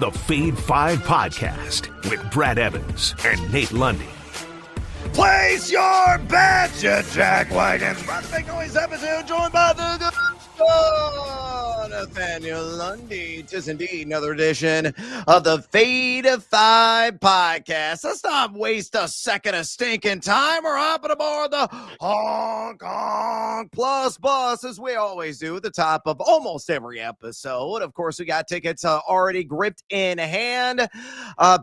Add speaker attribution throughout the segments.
Speaker 1: the Fade 5 podcast with Brad Evans and Nate Lundy.
Speaker 2: Place your bets, you Jack Wagons. Brad Big Noise episode joined by the Nathaniel Lundy. Tis indeed another edition of the Fade 5 podcast. Let's not waste a second of stinking time. We're hopping aboard the Hong Kong Plus bus, as we always do at the top of almost every episode. Of course, we got tickets already gripped in hand.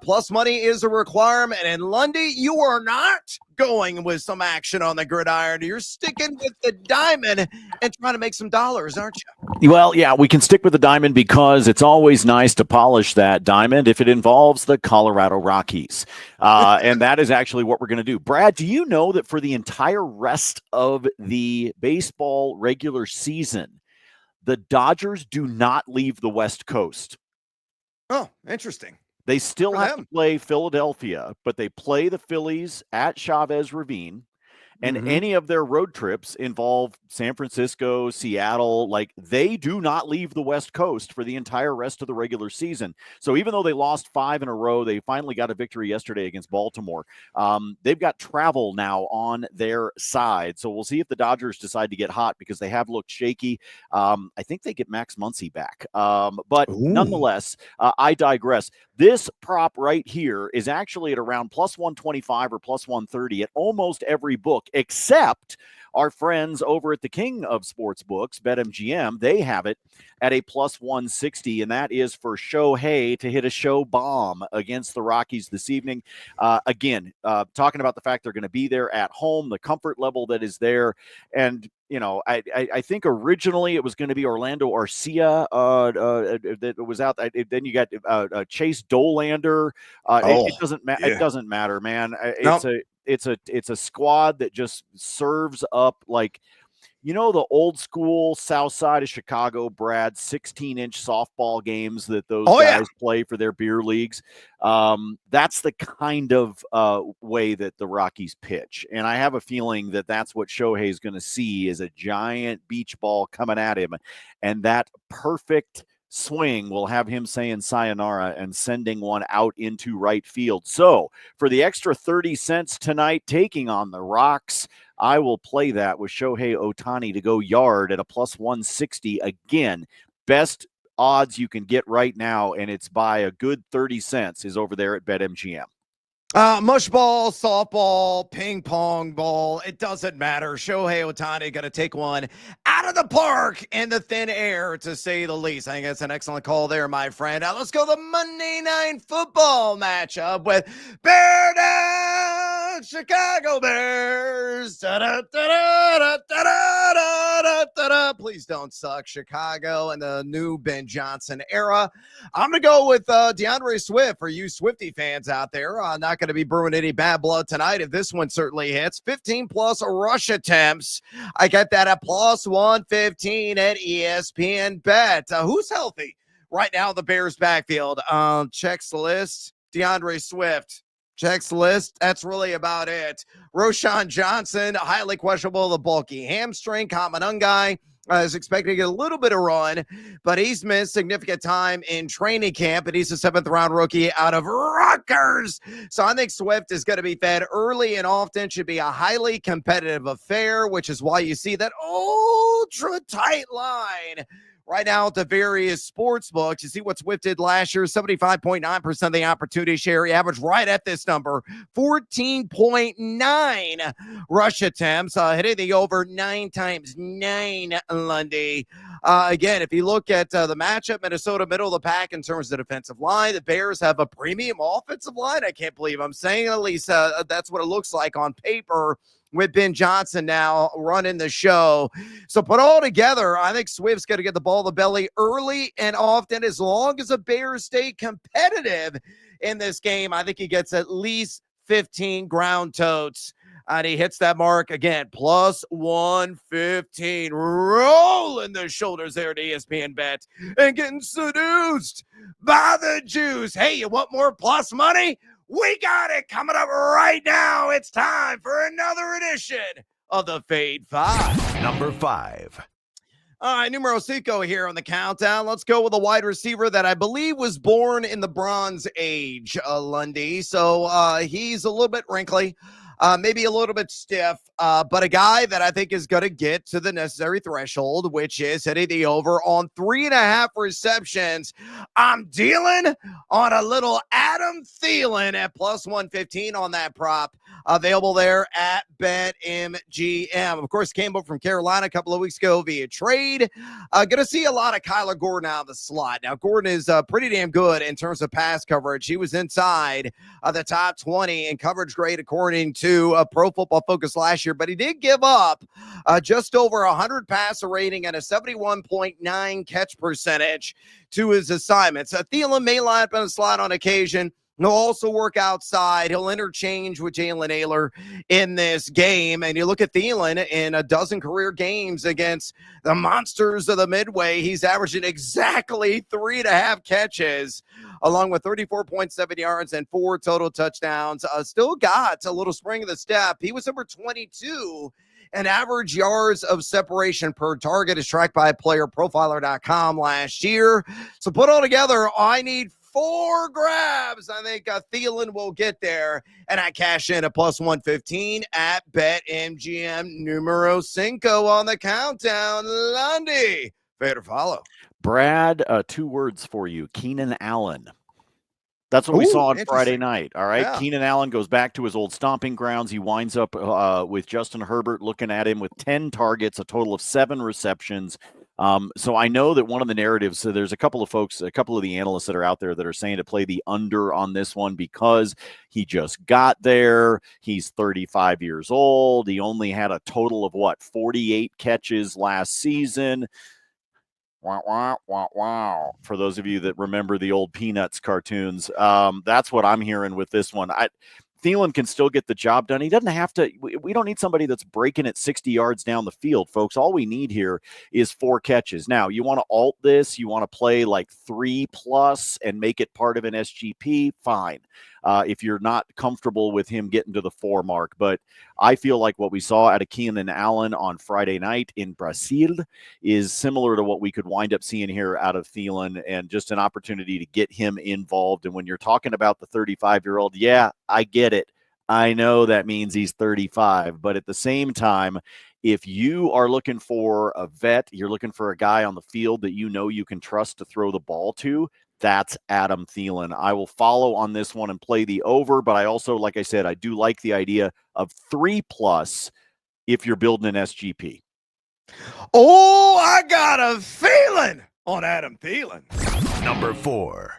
Speaker 2: Plus money is a requirement. And Lundy, you are not going with some action on the gridiron. You're sticking with the diamond and trying to make some dollars, aren't you?
Speaker 3: Well, yeah, we can stick with the diamond because it's always nice to polish that diamond if it involves the Colorado Rockies. And that is actually what we're going to do. Brad, do you know that for the entire rest of the baseball regular season, the Dodgers do not leave the West Coast?
Speaker 2: Oh, interesting.
Speaker 3: They still have to play Philadelphia, but they play the Phillies at Chavez Ravine. And any of their road trips involve San Francisco, Seattle. Like, they do not leave the West Coast for the entire rest of the regular season. So even though they lost 5 in a row, they finally got a victory yesterday against Baltimore. They've got travel now on their side. So we'll see if the Dodgers decide to get hot because they have looked shaky. I think they get Max Muncy back. But nonetheless, I digress. This prop right here is actually at around plus 125 or plus 130 at almost every book, except our friends over at the King of Sportsbooks, BetMGM. They have it at a plus 160, and that is for Shohei to hit a show bomb against the Rockies this evening. Talking about the fact they're going to be there at home, the comfort level that is there, and you know, I think originally it was going to be Orlando Arcia that was out. Then you got Chase Dolander. It doesn't matter. It doesn't matter, man. It's a squad that just serves up like, you know, the old school South Side of Chicago, Brad, 16-inch softball games that those guys play for their beer leagues. That's the kind of way that the Rockies pitch. And I have a feeling that that's what Shohei is going to see is a giant beach ball coming at him. And that perfect swing will have him saying sayonara and sending one out into right field. So for the extra 30 cents tonight, taking on the Rocks, I will play that with Shohei Ohtani to go yard at a plus 160. Again, best odds you can get right now, and it's by a good 30 cents, is over there at BetMGM.
Speaker 2: Mush ball, softball, ping pong ball, it doesn't matter. Shohei Ohtani going to take one out of the park in the thin air, to say the least. I think that's an excellent call there, my friend. Let's go the Monday Night Football matchup with Bear Down Chicago Bears. Please don't suck, Chicago, and the new Ben Johnson era. I'm going to go with DeAndre Swift for you Swiftie fans out there. Not going to be brewing any bad blood tonight if this one certainly hits. 15 plus rush attempts. I get that at plus 115 at ESPN Bet. Who's healthy right now in the Bears backfield? Checks the list. DeAndre Swift. Checks the list. That's really about it. Roshan Johnson, highly questionable, the bulky hamstring. Kamanungai is expected to get a little bit of run, but he's missed significant time in training camp, and he's a 7th-round rookie out of Rutgers. So I think Swift is going to be fed early and often. Should be a highly competitive affair, which is why you see that ultra-tight line right now at the various sports books. You see what Swift did last year, 75.9% of the opportunity share. He averaged right at this number, 14.9 rush attempts, hitting the over 9 times 9, Lundy. Again, if you look at the matchup, Minnesota middle of the pack in terms of the defensive line. The Bears have a premium offensive line. I can't believe I'm saying, at least that's what it looks like on paper, with Ben Johnson now running the show. So put all together, I think Swift's going to get the ball in the belly early and often. As long as the Bears stay competitive in this game, I think he gets at least 15 ground totes. And he hits that mark again, plus 115. Rolling the shoulders there to ESPN Bet and getting seduced by the juice. Hey, you want more plus money? We got it coming up right now. It's time for another edition of the Fade 5.
Speaker 1: Number 5.
Speaker 2: All right, numero cinco here on the countdown. Let's go with a wide receiver that I believe was born in the Bronze Age, Lundy. So he's a little bit wrinkly, maybe a little bit stiff, but a guy that I think is going to get to the necessary threshold, which is hitting the over on 3.5 receptions. I'm dealing on a little Adam Thielen at plus 115 on that prop. Available there at BetMGM. Of course, came up from Carolina a couple of weeks ago via trade. Going to see a lot of Kyler Gordon out of the slot. Now, Gordon is pretty damn good in terms of pass coverage. He was inside the top 20 in coverage grade according to Pro Football Focus last year, but he did give up just over 100 passer rating and a 71.9 catch percentage to his assignments. Thielen may line up in the slot on occasion. He'll also work outside. He'll interchange with Jalen Naylor in this game. And you look at Thielen in a dozen career games against the monsters of the Midway. He's averaging exactly 3.5 catches, along with 34.7 yards and 4 total touchdowns. Still got a little spring of the step. He was number 22 and average yards of separation per target is tracked by playerprofiler.com last year. So put all together, I need 4 grabs. I think Thielen will get there, and I cash in at plus 115 at BetMGM. Numero cinco on the countdown. Lundy, fade or follow?
Speaker 3: Brad, 2 words for you. Keenan Allen. That's what we saw on Friday night. All right. Yeah. Keenan Allen goes back to his old stomping grounds. He winds up with Justin Herbert looking at him with 10 targets, a total of 7 receptions. So I know that one of the narratives, so there's a couple of the analysts that are out there that are saying to play the under on this one because he just got there. He's 35 years old. He only had a total of 48 catches last season. Wow, wow, wow, wow. For those of you that remember the old Peanuts cartoons, that's what I'm hearing with this one. Thielen can still get the job done. He doesn't have to. We don't need somebody that's breaking it 60 yards down the field, folks. All we need here is 4 catches. Now, you want to alt this. You want to play like 3+ and make it part of an SGP, fine. If you're not comfortable with him getting to the 4 mark. But I feel like what we saw out of Keenan Allen on Friday night in Brazil is similar to what we could wind up seeing here out of Thielen, and just an opportunity to get him involved. And when you're talking about the 35-year-old, yeah, I get it. I know that means he's 35, but at the same time, if you are looking for a vet, you're looking for a guy on the field that you know you can trust to throw the ball to, that's Adam Thielen. I will follow on this one and play the over, but I also, like I said, I do like the idea of 3+ if you're building an SGP.
Speaker 2: Oh, I got a feeling on Adam Thielen.
Speaker 1: Number 4.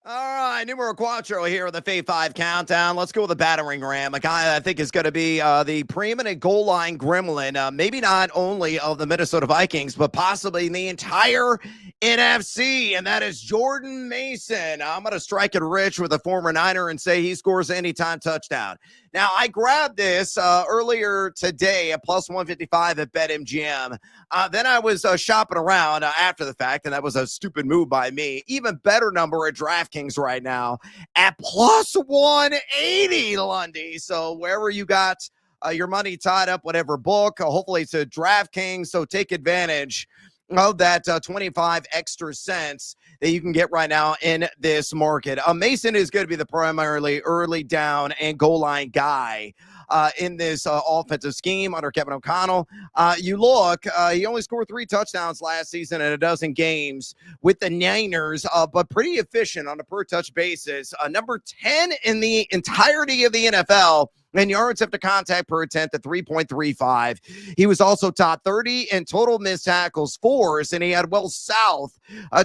Speaker 2: All right, numero cuatro here with the Fade 5 countdown. Let's go with the battering ram, a guy I think is going to be the preeminent goal line gremlin, maybe not only of the Minnesota Vikings, but possibly in the entire NFC, and that is Jordan Mason. I'm going to strike it rich with a former Niner and say he scores anytime touchdown. Now, I grabbed this earlier today at plus 155 at BetMGM. Then I was shopping around after the fact, and that was a stupid move by me. Even better number at DraftKings right now at plus 180, Lundy. So wherever you got your money tied up, whatever book, hopefully it's a DraftKings, so take advantage of that 25 extra cents that you can get right now in this market. Mason is going to be the primarily early down and goal line guy in this offensive scheme under Kevin O'Connell. You look, he only scored 3 touchdowns last season in a dozen games with the Niners, but pretty efficient on a per-touch basis. Number 10 in the entirety of the NFL and yards after contact per attempt at 3.35. He was also top 30 in total missed tackles force, and he had well south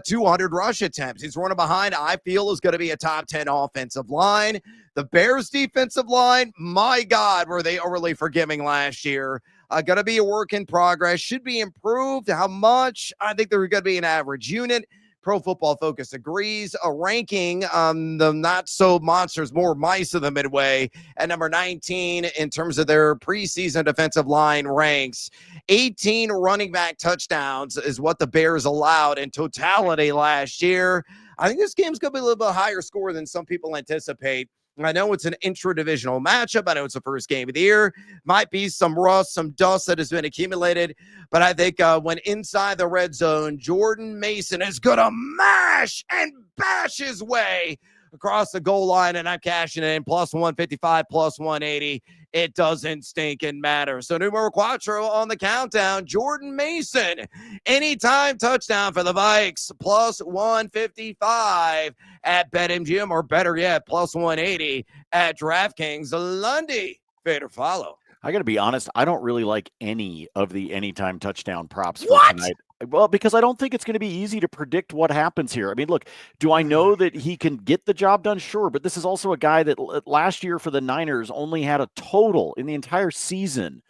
Speaker 2: 200 rush attempts. He's running behind, I feel, is going to be a top 10 offensive line. The Bears defensive line, my God, were they overly forgiving last year. Going to be a work in progress, should be improved. How much? I think they're going to be an average unit. Pro Football Focus agrees. A ranking the not so monsters, more mice of the Midway at number 19 in terms of their preseason defensive line ranks. 18 running back touchdowns is what the Bears allowed in totality last year. I think this game's going to be a little bit higher score than some people anticipate. I know it's an intra-divisional matchup. I know it's the first game of the year. Might be some rust, some dust that has been accumulated. But I think when inside the red zone, Jordan Mason is going to mash and bash his way across the goal line, and I'm cashing it in plus 155, plus 180. It doesn't stink and matter. So numero quattro on the countdown, Jordan Mason, anytime touchdown for the Vikes, plus 155 at BetMGM, or better yet, plus 180 at DraftKings. Lundy, fade or follow?
Speaker 3: I got to be honest, I don't really like any of the anytime touchdown props for
Speaker 2: What?
Speaker 3: tonight. Well, because I don't think it's going to be easy to predict what happens here. I mean, look, do I know that he can get the job done? Sure, but this is also a guy that last year for the Niners only had a total in the entire season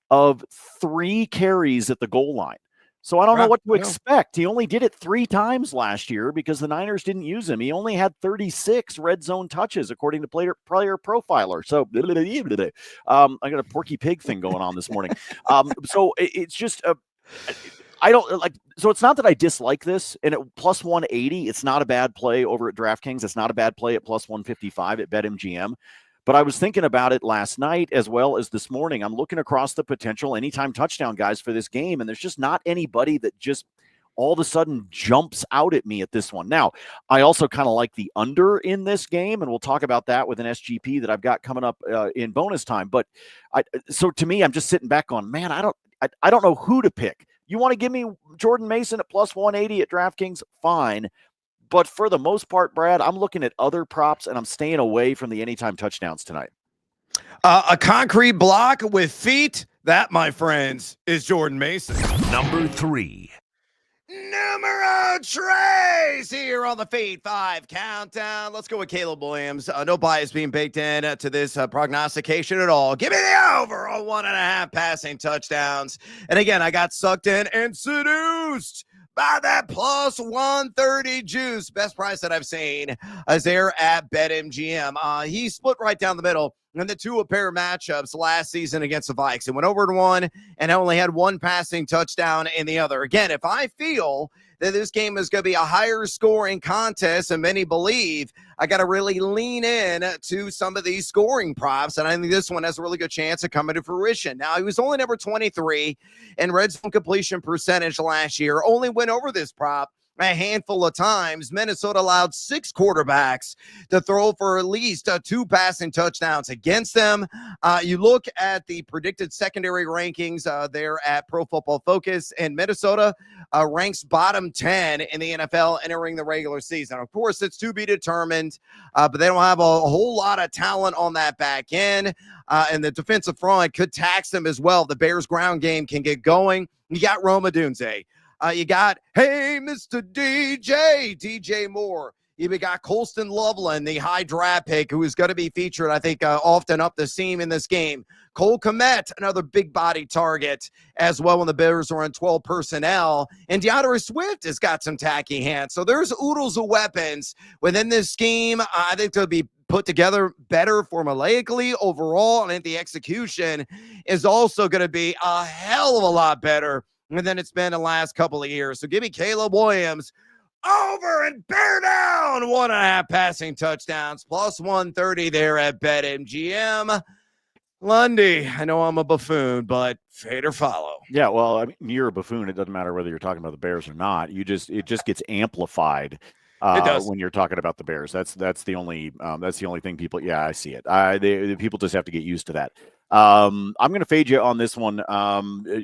Speaker 3: of 3 carries at the goal line. So I don't know what to expect. He only did it 3 times last year because the Niners didn't use him. He only had 36 red zone touches, according to player profiler. So I got a Porky Pig thing going on this morning. So it's just I don't like. So it's not that I dislike this. And at plus 180, it's not a bad play over at DraftKings. It's not a bad play at plus 155 at BetMGM. But I was thinking about it last night as well as this morning. I'm looking across the potential anytime touchdown guys for this game, and there's just not anybody that just all of a sudden jumps out at me at this one. Now, I also kind of like the under in this game, and we'll talk about that with an SGP that I've got coming up in bonus time. But so to me, I'm just sitting back on, man, I don't know who to pick. You want to give me Jordan Mason at plus 180 at DraftKings? Fine. But for the most part, Brad, I'm looking at other props, and I'm staying away from the anytime touchdowns tonight.
Speaker 2: A concrete block with feet, that, my friends, is Jordan Mason.
Speaker 1: Number 3.
Speaker 2: Numero tres here on the Fade 5 countdown. Let's go with Caleb Williams. No bias being baked in to this prognostication at all. Give me the over on 1.5 passing touchdowns. And again, I got sucked in and seduced by that plus 130 juice. Best price that I've seen is there at BetMGM. He split right down the middle in the 2 pair matchups last season against the Vikes. It went over to one and only had 1 passing touchdown in the other. Again, if I feel that this game is going to be a higher scoring contest than many believe, I got to really lean in to some of these scoring props, and I think this one has a really good chance of coming to fruition. Now, he was only number 23 in red zone completion percentage last year, only went over this prop a handful of times. Minnesota allowed 6 quarterbacks to throw for at least 2 passing touchdowns against them. You look at the predicted secondary rankings there at Pro Football Focus, and Minnesota ranks bottom 10 in the NFL entering the regular season. Of course, it's to be determined, but they don't have a whole lot of talent on that back end, and the defensive front could tax them as well. The Bears' ground game can get going. You got Odunze. You got, hey, Mr. DJ Moore. You got Colston Loveland, the high draft pick, who is going to be featured, I think, often up the seam in this game. Cole Kmet, another big body target as well when the Bears are in 12 personnel. And DeAndre Swift has got some tacky hands. So there's oodles of weapons within this scheme. I think they'll be put together better formulaically overall. And I think the execution is also going to be a hell of a lot better than it's been the last couple of years. So give me Caleb Williams over and bear down 1.5 passing touchdowns, plus 130 there at BetMGM. Lundy, I know I'm a buffoon, but fade or follow.
Speaker 3: Yeah, well, I mean, you're a buffoon. It doesn't matter whether you're talking about the Bears or not. It just gets amplified when you're talking about the Bears. That's the only thing people. Yeah, I see it. The people just have to get used to that. I'm going to fade you on this one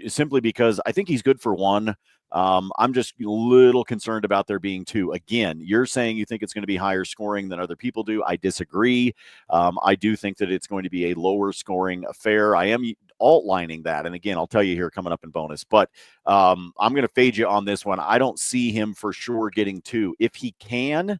Speaker 3: simply because I think he's good for 1. I'm just a little concerned about there being 2. Again, you're saying you think it's going to be higher scoring than other people do. I disagree. I do think that it's going to be a lower scoring affair. I am alt-lining that. And again, I'll tell you here coming up in bonus. But I'm going to fade you on this one. I don't see him for sure getting 2. If he can,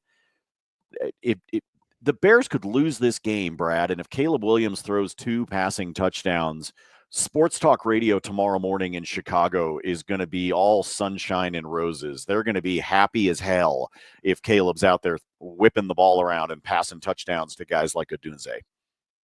Speaker 3: the Bears could lose this game, Brad, and if Caleb Williams throws 2 passing touchdowns, Sports Talk Radio tomorrow morning in Chicago is going to be all sunshine and roses. They're going to be happy as hell if Caleb's out there whipping the ball around and passing touchdowns to guys like Odunze.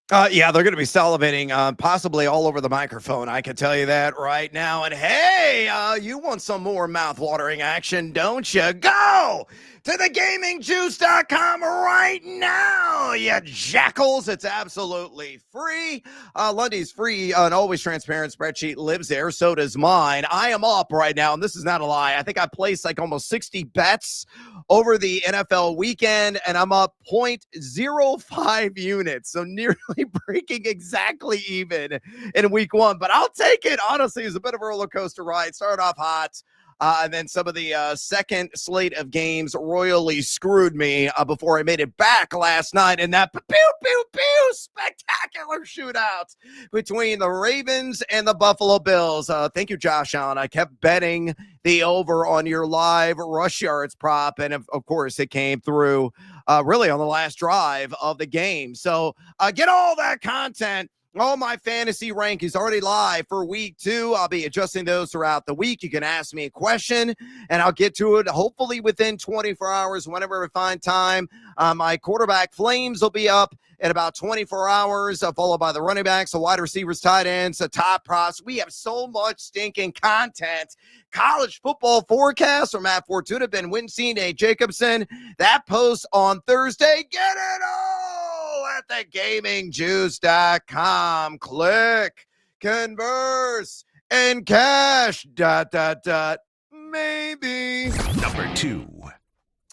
Speaker 2: Yeah, they're going to be salivating possibly all over the microphone. I can tell you that right now. And hey, you want some more mouth-watering action, don't you? Go to thegamingjuice.com right now, you jackals. It's absolutely free. Lundy's free and always transparent spreadsheet lives there. So does mine. I am up right now, and this is not a lie. I think I placed like almost 60 bets over the NFL weekend, and I'm up 0.05 units. So nearly breaking exactly even in week one. But I'll take it. Honestly, it was a bit of a roller coaster ride. Started off hot. And then some of the second slate of games royally screwed me before I made it back last night in that spectacular shootout between the Ravens and the Buffalo Bills. Thank you, Josh Allen. I kept betting the over on your live rush yards prop, and of course it came through really on the last drive of the game. So get all that content. All my fantasy rank is already live for week 2. I'll be adjusting those throughout the week. You can ask me a question, and I'll get to it hopefully within 24 hours whenever I find time. My quarterback flames will be up in about 24 hours, followed by the running backs, the wide receivers, tight ends, the top props. We have so much stinking content. College football forecast from Matt Fortuna, Ben Winston, Nate Jacobson. That post on Thursday. Get it all at thegamingjuice.com. Click, converse, and cash. ... Maybe.
Speaker 1: Number 2.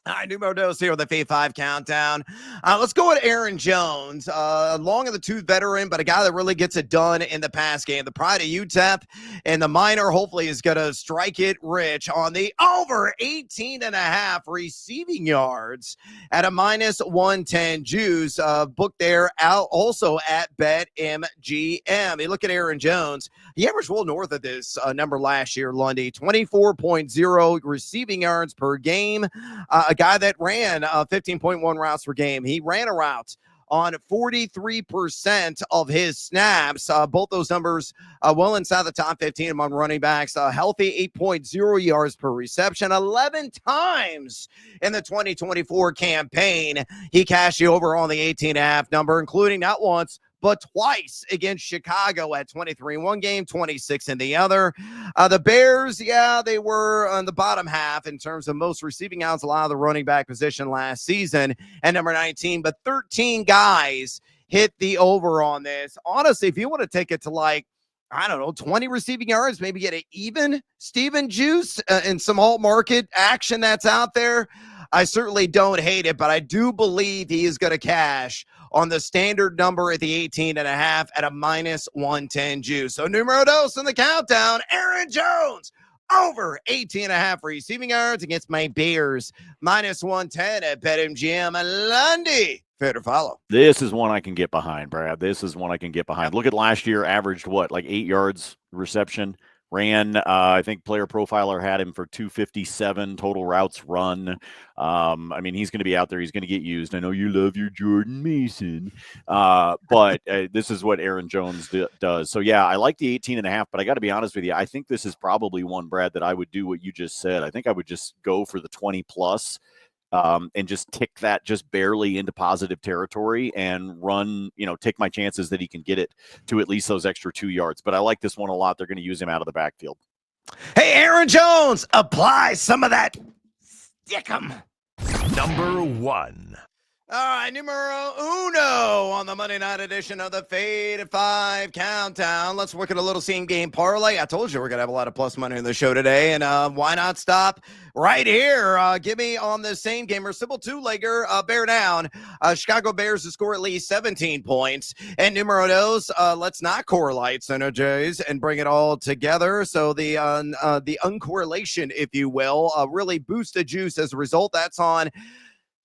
Speaker 2: All right, numero dos here with the Fade 5 countdown. Let's go with Aaron Jones. Long of the tooth veteran, but a guy that really gets it done in the pass game. The pride of UTEP and the minor hopefully is going to strike it rich on the over 18.5 receiving yards at a -110 juice. Booked there out also at BetMGM. You look at Aaron Jones. He averaged well north of this number last year, Lundy. 24.0 receiving yards per game. A guy that ran 15.1 routes per game. He ran a route on 43% of his snaps. Both those numbers well inside the top 15 among running backs. A healthy 8.0 yards per reception. 11 times in the 2024 campaign, he cashed you over on the 18.5 number, including not once, but twice against Chicago at 23 in one game, 26 in the other. The Bears, yeah, they were on the bottom half in terms of most receiving outs allowed the running back position last season at number 19, but 13 guys hit the over on this. Honestly, if you want to take it to like, I don't know, 20 receiving yards, maybe get an even Steven juice in some alt market action that's out there, I certainly don't hate it, but I do believe he is going to cash on the standard number at the 18.5 at a -110 juice. So numero dos in the countdown, Aaron Jones over 18.5 receiving yards against my Bears, -110 at BetMGM. Lundy, fair to follow.
Speaker 3: This is one I can get behind, Brad. This is one I can get behind. Look at last year, averaged what, like 8 yards reception. Ran, I think Player Profiler had him for 257 total routes run. I mean, he's going to be out there. He's going to get used. I know you love your Jordan Mason, but this is what Aaron Jones does. So, yeah, I like the 18.5, but I got to be honest with you. I think this is probably one, Brad, that I would do what you just said. I think I would just go for the 20+. And just tick that just barely into positive territory and run, take my chances that he can get it to at least those extra 2 yards. But I like this one a lot. They're going to use him out of the backfield.
Speaker 2: Hey, Aaron Jones, apply some of that stickum.
Speaker 1: Number 1.
Speaker 2: All right, numero uno on the Monday night edition of the Fade 5 countdown. Let's look at a little same game parlay. I told you we're going to have a lot of plus money in the show today, and why not stop right here? Give me on the same game, or simple two-legger, bear down. Chicago Bears to score at least 17 points. And numero dos, let's not correlate, Center Jays, and bring it all together. So the uncorrelation, if you will, really boost the juice as a result. That's on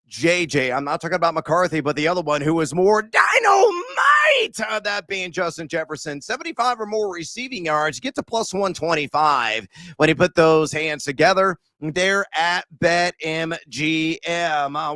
Speaker 2: JJ. I'm not talking about McCarthy, but the other one who was more dynamite, that being Justin Jefferson. 75 or more receiving yards, get to plus 125 when you put those hands together. They're at BetMGM.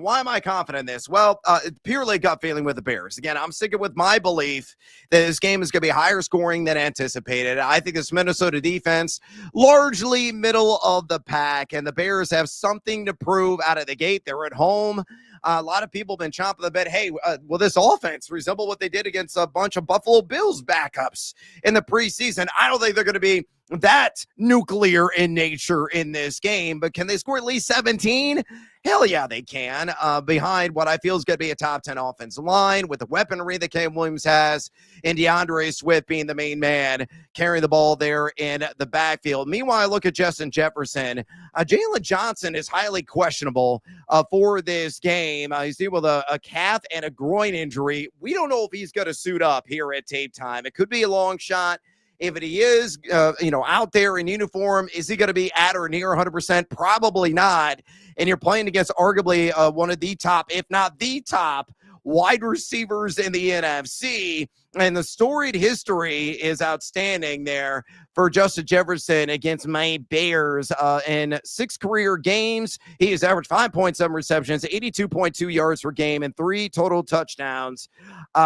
Speaker 2: Why am I confident in this? Well, purely gut feeling with the Bears. Again, I'm sticking with my belief that this game is going to be higher scoring than anticipated. I think this Minnesota defense, largely middle of the pack, and the Bears have something to prove out of the gate. They're at home. A lot of people have been chomping the bit. Hey, will this offense resemble what they did against a bunch of Buffalo Bills backups in the preseason? I don't think they're going to be that nuclear in nature in this game, but can they score at least 17? Hell yeah, they can. Behind what I feel is going to be a top 10 offensive line with the weaponry that Cam Williams has, and DeAndre Swift being the main man carrying the ball there in the backfield. Meanwhile, I look at Justin Jefferson. Jalen Johnson is highly questionable for this game. He's dealing with a calf and a groin injury. We don't know if he's going to suit up here at tape time. It could be a long shot. If he is, out there in uniform, is he going to be at or near 100%? Probably not. And you're playing against arguably one of the top, if not the top, wide receivers in the NFC. And the storied history is outstanding there for Justin Jefferson against my Bears. In 6 career games, he has averaged 5.7 receptions, 82.2 yards per game, and 3 total touchdowns.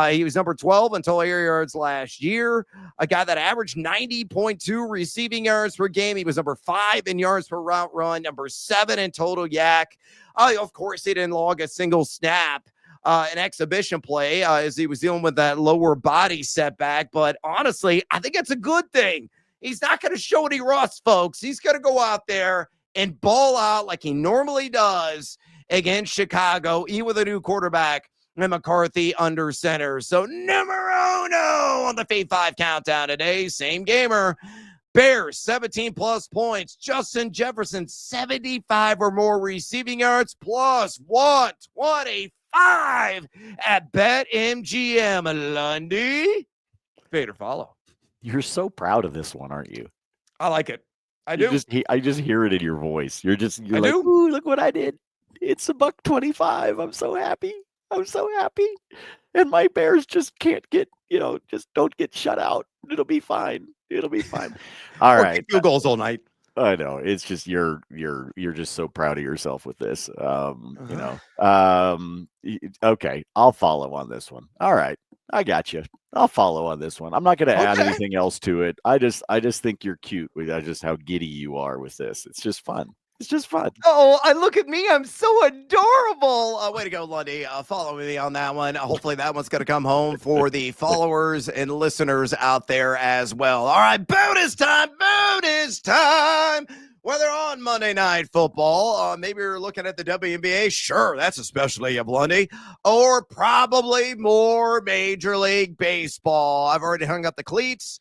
Speaker 2: He was number 12 in total air yards last year, a guy that averaged 90.2 receiving yards per game. He was number 5 in yards per route run, number 7 in total yak. Of course, he didn't log a single snap. An exhibition play as he was dealing with that lower body setback. But honestly, I think it's a good thing. He's not going to show any rust, folks. He's going to go out there and ball out like he normally does against Chicago, even with a new quarterback and McCarthy under center. So numero uno on the Fade 5 countdown today. Same gamer. Bears, 17-plus points. Justin Jefferson, 75 or more receiving yards, plus 125 at BetMGM. Lundy, fade or follow?
Speaker 3: You're so proud of this one, aren't you?
Speaker 2: I like it. I do.
Speaker 3: I just hear it in your voice. You're
Speaker 2: I
Speaker 3: like,
Speaker 2: do.
Speaker 3: ooh, look what I did. It's $1.25. I'm so happy. And my Bears just can't get, just don't get shut out. It'll be fine. All right.
Speaker 2: Field goals all night.
Speaker 3: I know. It's just you're just so proud of yourself with this. Okay, I'll follow on this one. All right. I got you. I'll follow on this one. I'm not going to add anything else to it. I just think you're cute with just how giddy you are with this. It's just fun.
Speaker 2: Oh, I look at me. I'm so adorable. Way to go, Lundy. Follow me on that one. Hopefully that one's going to come home for the followers and listeners out there as well. All right, bonus time. Whether on Monday Night Football, maybe you're looking at the WNBA. Sure, that's a specialty of Lundy. Or probably more Major League Baseball. I've already hung up the cleats.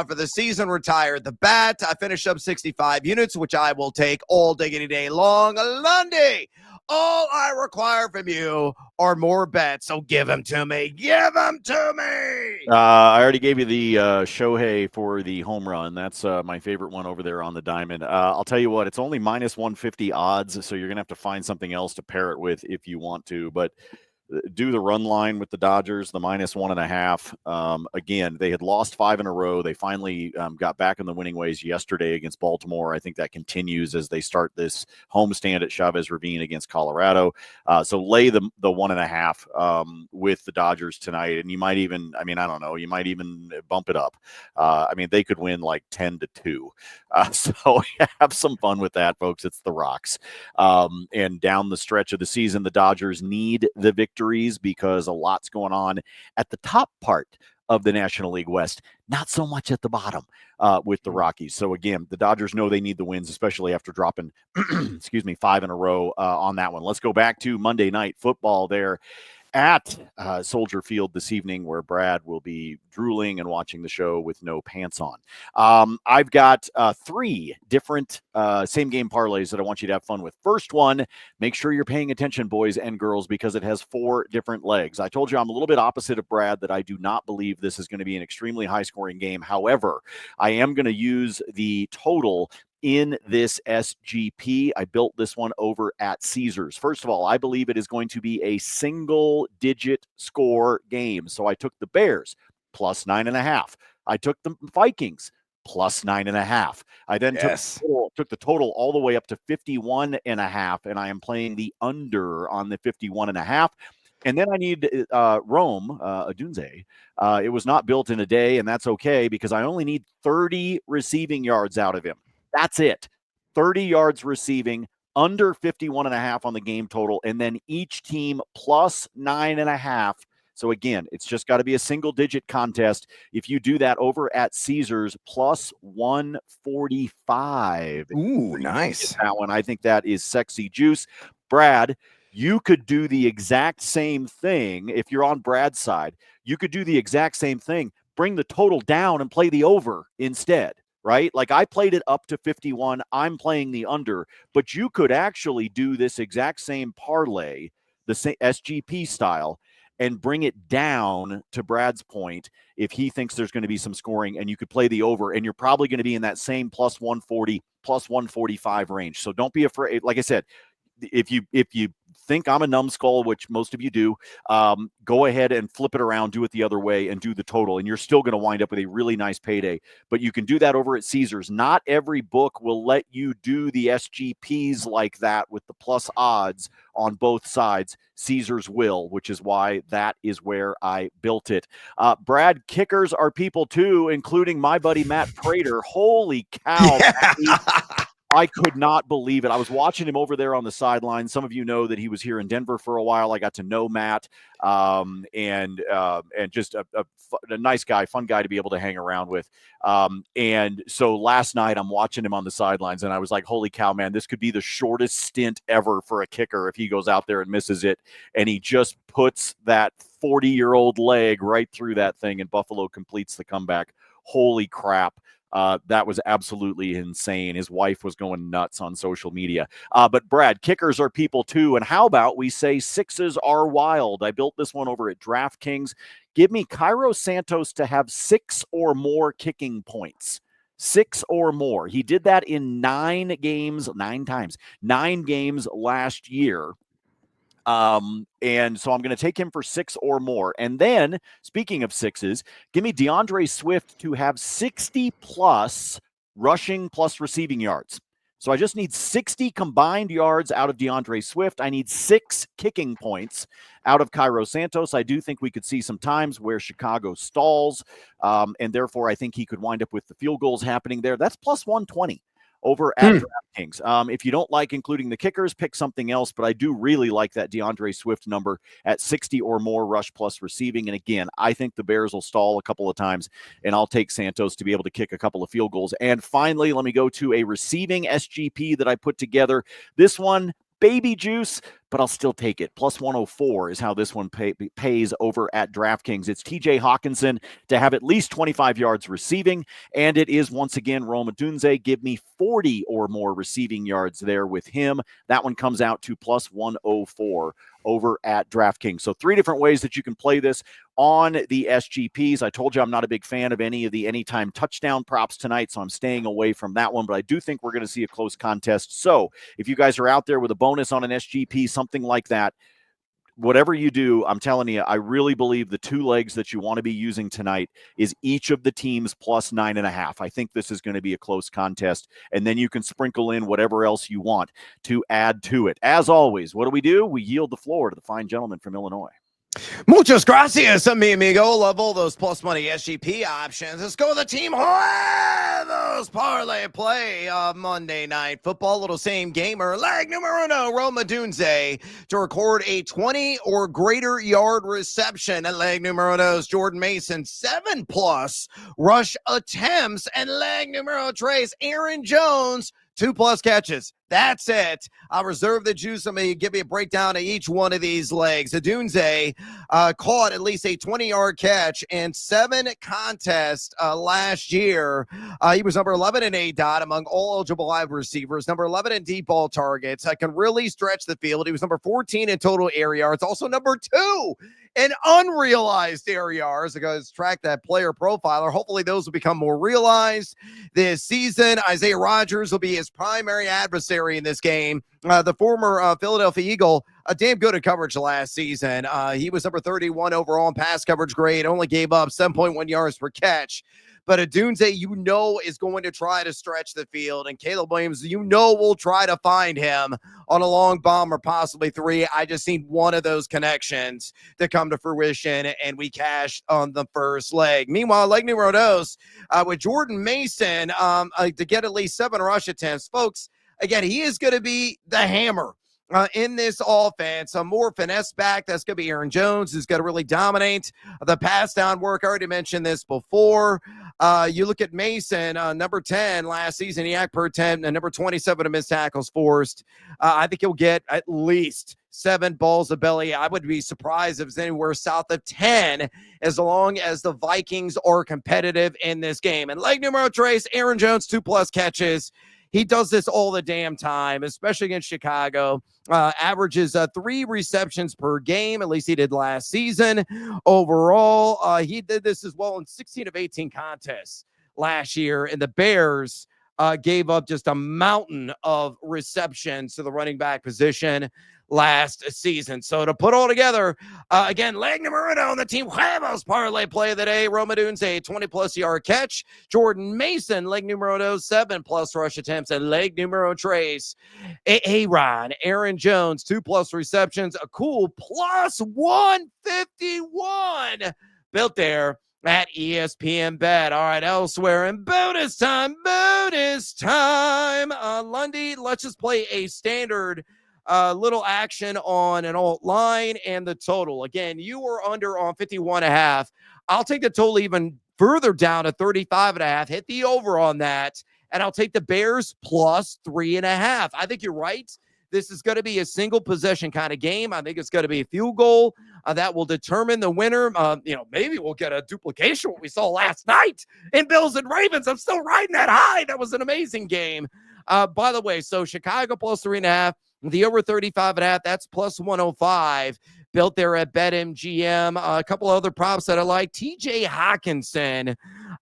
Speaker 2: For the season, retired the bat. I finished up 65 units, which I will take all diggity day long. Lundy, all I require from you are more bets, so give them to me.
Speaker 3: I already gave you the Shohei for the home run. That's my favorite one over there on the diamond. I'll tell you what, it's only minus 150 odds, so you're going to have to find something else to pair it with if you want to, but do the run line with the Dodgers, the minus 1.5. Again, they had lost 5 in a row. They finally got back in the winning ways yesterday against Baltimore. I think that continues as they start this homestand at Chavez Ravine against Colorado. So lay the 1.5 with the Dodgers tonight. And you might even, I don't know, you might even bump it up. They could win like 10-2. So have some fun with that, folks. It's the Rocks. And down the stretch of the season, the Dodgers need the victories because a lot's going on at the top part of the National League West, not so much at the bottom with the Rockies. So again, the Dodgers know they need the wins, especially after dropping, 5 in a row on that one. Let's go back to Monday Night Football there at Soldier Field this evening, where Brad will be drooling and watching the show with no pants on. I've got 3 different same game parlays that I want you to have fun with. First one, make sure you're paying attention, boys and girls, because it has 4 different legs. I told you I'm a little bit opposite of Brad, that I do not believe this is going to be an extremely high scoring game. However, I am going to use the total in this SGP. I built this one over at Caesars. First of all, I believe it is going to be a single-digit score game. So I took the Bears plus 9.5. I took the Vikings plus 9.5. I then took the total all the way up to 51.5, and I am playing the under on the 51.5. And then I need Rome, Odunze. It was not built in a day, and that's okay because I only need 30 receiving yards out of him. That's it. 30 yards receiving, under 51.5 on the game total, and then each team plus 9.5. So again, it's just got to be a single-digit contest. If you do that over at Caesars, plus 145.
Speaker 2: Ooh, nice.
Speaker 3: That one, I think that is sexy juice. Brad, you could do the exact same thing. If you're on Brad's side, you could do the exact same thing. Bring the total down and play the over instead, right? Like I played it up to 51. I'm playing the under, but you could actually do this exact same parlay, the same SGP style, and bring it down to Brad's point if he thinks there's going to be some scoring, and you could play the over, and you're probably going to be in that same plus 140, plus 145 range. So don't be afraid. Like I said, if you think I'm a numbskull, which most of you do, go ahead and flip it around, do it the other way, and do the total, and you're still going to wind up with a really nice payday. But you can do that over at Caesars. Not every book will let you do the SGPs like that with the plus odds on both sides. Caesars will, which is why that is where I built it. Brad, kickers are people too, including my buddy Matt Prater. Holy cow.
Speaker 2: Yeah.
Speaker 3: I could not believe it. I was watching him over there on the sideline. Some of you know that he was here in Denver for a while. I got to know Matt, and just a nice guy, fun guy to be able to hang around with. And so last night I'm watching him on the sidelines, and I was like, holy cow, man, this could be the shortest stint ever for a kicker if he goes out there and misses it. And he just puts that 40-year-old leg right through that thing, and Buffalo completes the comeback. Holy crap. That was absolutely insane. His wife was going nuts on social media. But Brad, kickers are people too. And how about we say sixes are wild? I built this one over at DraftKings. Give me Cairo Santos to have 6 or more kicking points. 6 or more. He did that in 9 games last year. And so I'm going to take him for 6 or more. And then, speaking of sixes, give me DeAndre Swift to have 60 plus rushing plus receiving yards. So I just need 60 combined yards out of DeAndre Swift. I need 6 kicking points out of Cairo Santos. I do think we could see some times where Chicago stalls, and therefore I think he could wind up with the field goals happening there. That's plus 120. Over at DraftKings. If you don't like including the kickers, pick something else, but I do really like that DeAndre Swift number at 60 or more rush plus receiving. And again, I think the Bears will stall a couple of times, and I'll take Santos to be able to kick a couple of field goals. And finally, let me go to a receiving SGP that I put together. This one, baby juice, but I'll still take it. Plus 104 is how this one pays over at DraftKings. It's TJ Hawkinson to have at least 25 yards receiving, and it is once again Rome Odunze. Give me 40 or more receiving yards there with him. That one comes out to plus 104 over at DraftKings. So 3 different ways that you can play this on the SGPs. I told you I'm not a big fan of any of the anytime touchdown props tonight, so I'm staying away from that one, but I do think we're going to see a close contest. So if you guys are out there with a bonus on an SGP, something like that, whatever you do, I'm telling you, I really believe the 2 legs that you want to be using tonight is each of the teams plus 9.5. I think this is going to be a close contest, and then you can sprinkle in whatever else you want to add to it. As always, what do? We yield the floor to the fine gentleman from Illinois.
Speaker 2: Muchas gracias, mi amigo. Love all those plus money SGP options. Let's go with the team Huevos parlay play Monday Night Football. Little same gamer. Leg numero uno, Rome Odunze to record a 20 or greater yard reception. And leg numero dos, Jordan Mason, 7 plus rush attempts. And leg numero tres, Aaron Jones, 2+ catches. That's it. I'll reserve the juice. I'm going to give you a breakdown of each one of these legs. Odunze caught at least a 20-yard catch in 7 contests last year. He was number 11 in ADOT among all eligible wide receivers, number 11 in deep ball targets. I can really stretch the field. He was number 14 in total air yards, also number 2 in unrealized air yards. Because track that player profiler. Hopefully those will become more realized this season. Isaiah Rodgers will be his primary adversary in this game. The former Philadelphia Eagle, damn good at coverage last season. He was number 31 overall in pass coverage grade, only gave up 7.1 yards per catch. But Odunze, is going to try to stretch the field. And Caleb Williams, will try to find him on a long bomb or possibly 3. I just need one of those connections to come to fruition, and we cashed on the first leg. Meanwhile, leg numero dos, with Jordan Mason to get at least 7 rush attempts. Folks, again, he is going to be the hammer in this offense. A more finesse back, that's going to be Aaron Jones, who's going to really dominate the pass down work. I already mentioned this before. You look at Mason, number 10 last season, YAC per 10, and number 27 of missed tackles forced. I think he'll get at least 7 balls of belly. I would be surprised if it's anywhere south of 10, as long as the Vikings are competitive in this game. And leg numero trace, Aaron Jones, 2+ catches. He does this all the damn time, especially against Chicago. Averages 3 receptions per game. At least he did last season. Overall, he did this as well in 16 of 18 contests last year. And the Bears gave up just a mountain of receptions to the running back position last season. So to put all together, again, leg numero uno on the team Huevos parlay play of the day. Odunze, 20+ yard catch. Jordan Mason, leg numero 7+ rush attempts, and leg numero trace. Aaron Jones, 2+ receptions, a cool plus 151 built there at ESPN Bet. All right, elsewhere in bonus time. Lundy, let's just play a standard little action on an alt line and the total. Again, you were under on 51.5. I'll take the total even further down to 35.5. Hit the over on that, and I'll take the Bears plus 3.5. I think you're right. This is going to be a single possession kind of game. I think it's going to be a field goal that will determine the winner. Maybe we'll get a duplication of what we saw last night in Bills and Ravens. I'm still riding that high. That was an amazing game. By the way, so Chicago plus 3.5. The over 35.5, that's plus 105. Built there at BetMGM. A couple other props that I like. TJ Hawkinson.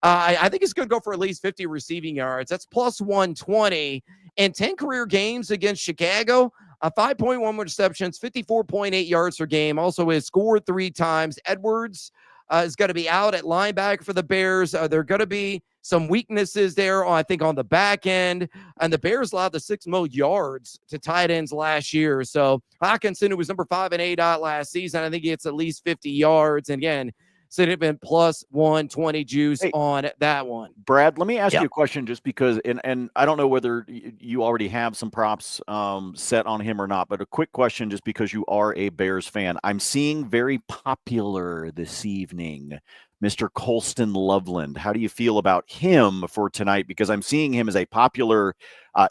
Speaker 2: I think he's going to go for at least 50 receiving yards. That's plus 120. And 10 career games against Chicago. 5.1 receptions, 54.8 yards per game. Also has scored 3 times. Edwards is going to be out at linebacker for the Bears. There are going to be some weaknesses there, I think, on the back end. And the Bears allowed the 6th most yards to tight ends last year. So Hawkinson, who was number 5 in ADOT last season, I think he gets at least 50 yards. And again, significant plus 120 juice on that one.
Speaker 3: Brad, let me ask you a question, just because, and I don't know whether you already have some props set on him or not, but a quick question, just because you are a Bears fan. I'm seeing very popular this evening, Mr. Colston Loveland. How do you feel about him for tonight? Because I'm seeing him as a popular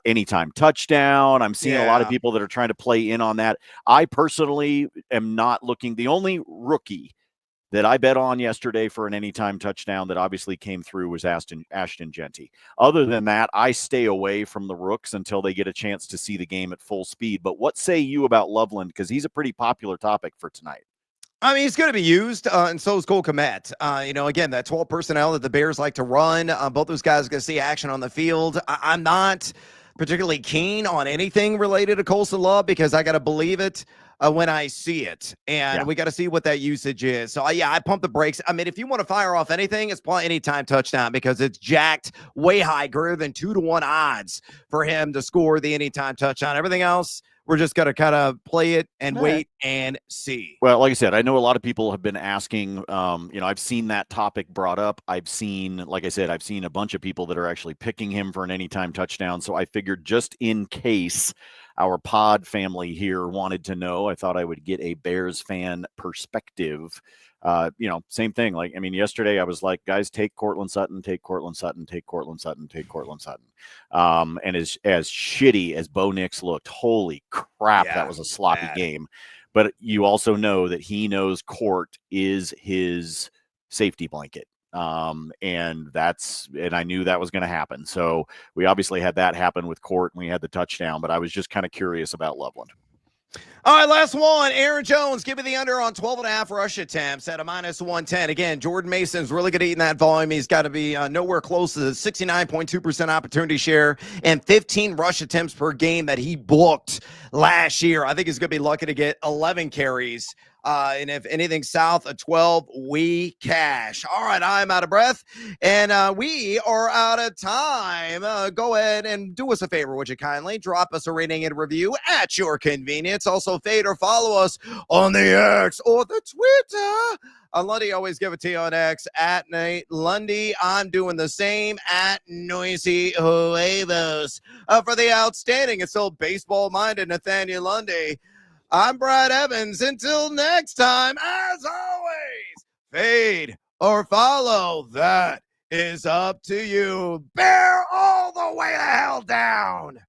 Speaker 3: anytime touchdown. I'm seeing a lot of people that are trying to play in on that. I personally am not looking. The only rookie that I bet on yesterday for an anytime touchdown that obviously came through was Ashton Genty. Other than that, I stay away from the rooks until they get a chance to see the game at full speed. But what say you about Loveland? Because he's a pretty popular topic for tonight.
Speaker 2: I mean, he's going to be used, and so is Cole Kmet. Again, that 12 personnel that the Bears like to run. Both those guys are going to see action on the field. I'm not particularly keen on anything related to Colston Love, because I got to believe it when I see it, and we got to see what that usage is. So I pump the brakes. I mean, if you want to fire off anything, it's probably anytime touchdown, because it's jacked way high, greater than 2-1 odds for him to score the anytime touchdown. Everything else, we're just going to kind of play it and wait and see.
Speaker 3: Well, like I said, I know a lot of people have been asking, I've seen that topic brought up. I've seen a bunch of people that are actually picking him for an anytime touchdown. So I figured, just in case our pod family here wanted to know, I thought I would get a Bears fan perspective. Same thing. Yesterday I was like, guys, take Cortland Sutton, take Cortland Sutton, take Cortland Sutton, take Cortland Sutton. And as shitty as Bo Nix looked, holy crap, that was a sloppy game. But you also know that he knows Court is his safety blanket. And I knew that was going to happen. So we obviously had that happen with Court, and we had the touchdown, but I was just kind of curious about Loveland.
Speaker 2: All right, last one. Aaron Jones, give me the under on 12.5 rush attempts at a minus 110. Again, Jordan Mason's really good at eating that volume. He's got to be nowhere close to the 69.2% opportunity share and 15 rush attempts per game that he booked last year. I think he's going to be lucky to get 11 carries And if anything south of 12, we cash. All right, I'm out of breath, and we are out of time. Go ahead and do us a favor, would you kindly? Drop us a rating and review at your convenience. Also, fade or follow us on the X or the Twitter. Lundy, always give it to you on X at Nate Lundy. I'm doing the same at Noisy Huevos. For the outstanding and still baseball-minded Nathaniel Lundy, I'm Brad Evans. Until next time, as always, fade or follow. That is up to you. Bear all the way the hell down.